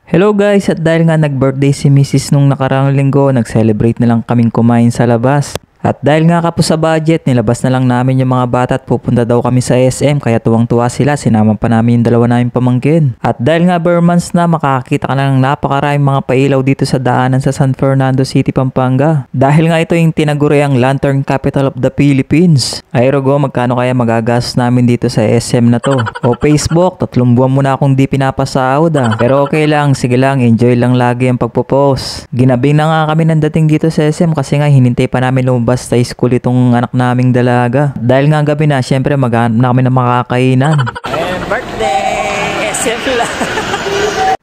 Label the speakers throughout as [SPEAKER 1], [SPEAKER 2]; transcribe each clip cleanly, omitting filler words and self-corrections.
[SPEAKER 1] Hello guys, at dahil nga nag-birthday si Mrs. nung nakaraang linggo, nag-celebrate na lang kaming kumain sa labas. At dahil nga kapos sa budget, nilabas na lang namin yung mga bata at pupunta daw kami sa SM, kaya tuwang-tuwa sila, sinama pa namin yung dalawa namin pamangkin. At dahil nga bare months na, makakakita ka na ng napakaraming mga pailaw dito sa daanan sa San Fernando City, Pampanga. Dahil nga ito yung tinaguriang Lantern Capital of the Philippines. Ay Rogo, magkano kaya magagastos namin dito sa SM na to? O Facebook, 3 buwan muna akong di pinapasahod Pero okay lang, sige lang, enjoy lang lagi ang pagpo-post. Ginabing na nga kami ng dating dito sa SM kasi nga hinintay pa namin lumabas sa school itong anak naming dalaga. Dahil nga gabi na, syempre maghanap na kami ng makakainan. Birthday! SM lang!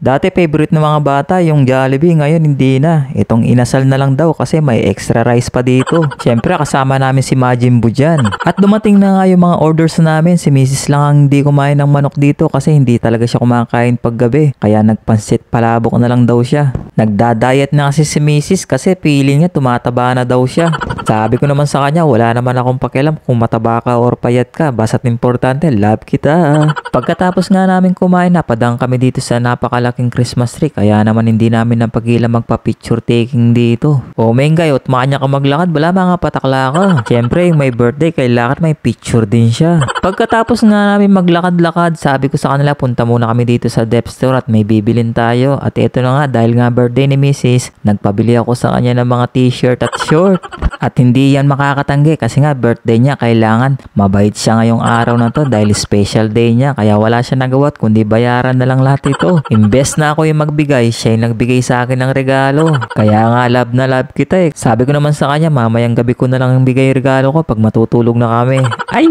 [SPEAKER 1] Dati favorite ng mga bata yung Jollibee, ngayon hindi na. Itong inasal na lang daw kasi may extra rice pa dito. Syempre kasama namin si Majin Buu dyan. At dumating na nga yung mga orders namin. Si Mrs. lang ang hindi kumain ng manok dito kasi hindi talaga siya kumakain paggabi. Kaya nagpansit palabok na lang daw siya. Nagda-diet na kasi si Mrs. kasi feeling niya tumataba na daw siya. Sabi ko naman sa kanya, wala naman akong pakialam kung mataba ka or payat ka. Basta't importante, love kita. Pagkatapos nga namin kumain, napadang kami dito sa napakalaking Christmas tree. Kaya naman hindi namin napagila magpa-picture taking dito. O Mengay, utmaan niya ka maglakad, wala mga patakla ka. Siyempre, yung may birthday, kailangan may picture din siya. Pagkatapos nga namin maglakad-lakad, sabi ko sa kanila, punta muna kami dito sa Dep Store at may bibilin tayo. At ito na nga, dahil nga birthday ni Mrs., nagpabili ako sa kanya ng mga t-shirt at short. At hindi yan makakatanggi kasi nga birthday niya, kailangan mabait siya ngayong araw na to dahil special day niya, kaya wala siya nagawat kundi bayaran na lang lahat ito. Imbes na ako yung magbigay, siya yung nagbigay sa akin ng regalo. Kaya nga love na love kita Sabi ko naman sa kanya, mamayang gabi ko na lang yung bigay regalo ko pag matutulog na kami. Ay!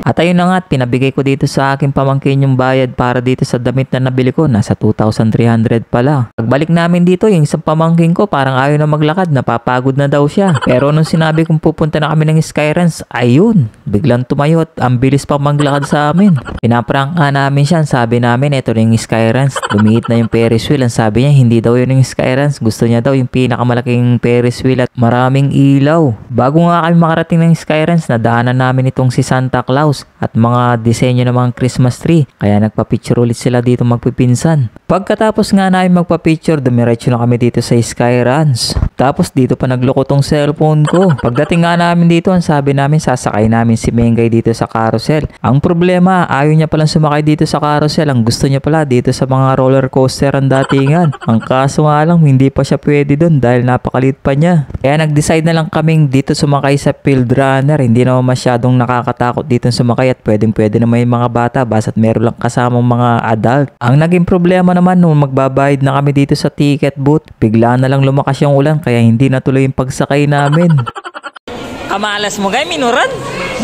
[SPEAKER 1] At ayun na nga, pinabigay ko dito sa aking pamangkin yung bayad para dito sa damit na nabili ko, nasa 2,300 pala. Pagbalik namin dito, yung isang pamangkin ko parang ayaw na maglakad, napapagod na daw siya. Pero nung sinabi kong pupunta na kami ng Skylands, ayun, biglang tumayo at ang bilis pa maglakad sa amin. Pinaprank namin siya, sabi namin ito na yung Skylands. Lumiit na yung Ferris wheel, ang sabi niya hindi daw yun yung Skylands, gusto niya daw yung pinakamalaking Ferris wheel at maraming ilaw. Bago nga kami makarating ng Skylands, nadaanan namin itong si Santa Claus at mga disenyo ng mga Christmas tree, kaya nagpa-picture ulit sila dito magpipinsan. Pagkatapos nga namin magpa-picture, dumiretso na kami dito sa Skylands. Tapos dito pa nagloko tong cellphone ko. Pagdating nga namin dito, ang sabi namin sasakay namin si Mengay dito sa carousel. Ang problema, ayaw niya palang sumakay dito sa carousel. Ang gusto niya pala dito sa mga roller coaster ang datingan. Ang kaso nga lang, hindi pa siya pwede doon dahil napakalit pa niya. Kaya nag-decide na lang kaming dito sumakay sa Field Runner. Hindi naman masyadong nakakatakot dito sumakay at pwedeng-pwede na may mga bata basta't meron lang kasamang mga adult. Ang naging problema naman nung magbabayad na kami dito sa ticket booth, bigla na lang lumakas yung ulan kaya hindi natuloy yung pagsakay namin. Kamalas mo gay, minuran?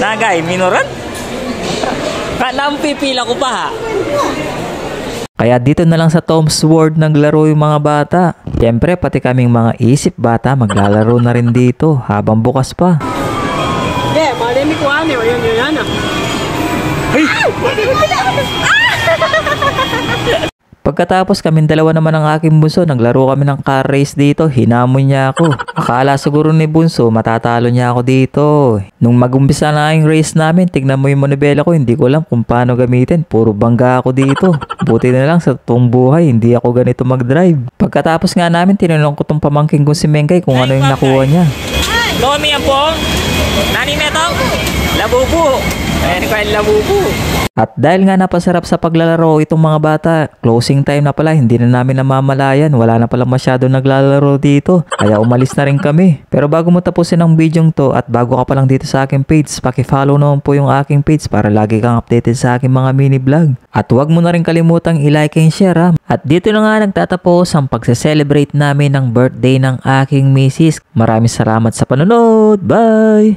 [SPEAKER 1] Nagay, minuran? Kalam pipila ko pa ha. Kaya dito na lang sa Tom's World naglaro yung mga bata. Siyempre pati kaming mga isip bata maglalaro na rin dito habang bukas pa. Pagkatapos kaming dalawa naman ng aking bunso, naglaro kami ng car race dito, hinamon niya ako. Akala siguro ni bunso, matatalo niya ako dito. Nung magumpisa na yung race namin, tignan mo yung manibela ko, hindi ko alam kung paano gamitin. Puro bangga ako dito. Buti na lang sa totoong buhay, hindi ako ganito mag-drive. Pagkatapos nga namin, tinanong ko tong pamangkin ko si Mengay kung ano yung nakuha niya. Lomi yan po, nani metong, labubu. Ayan ko yung labubu. At dahil nga napasarap sa paglalaro itong mga bata, closing time na pala, hindi na namin namamalayan, wala na pala masyado naglalaro dito, kaya umalis na rin kami. Pero bago mo tapusin ang video to at bago ka pa lang dito sa aking page, paki-follow naman po yung aking page para lagi kang updated sa aking mga mini vlog. At huwag mo na rin kalimutang i-like and share At dito na nga nagtatapos ang pagse-celebrate namin ng birthday ng aking misis. Maraming salamat sa panonood, bye!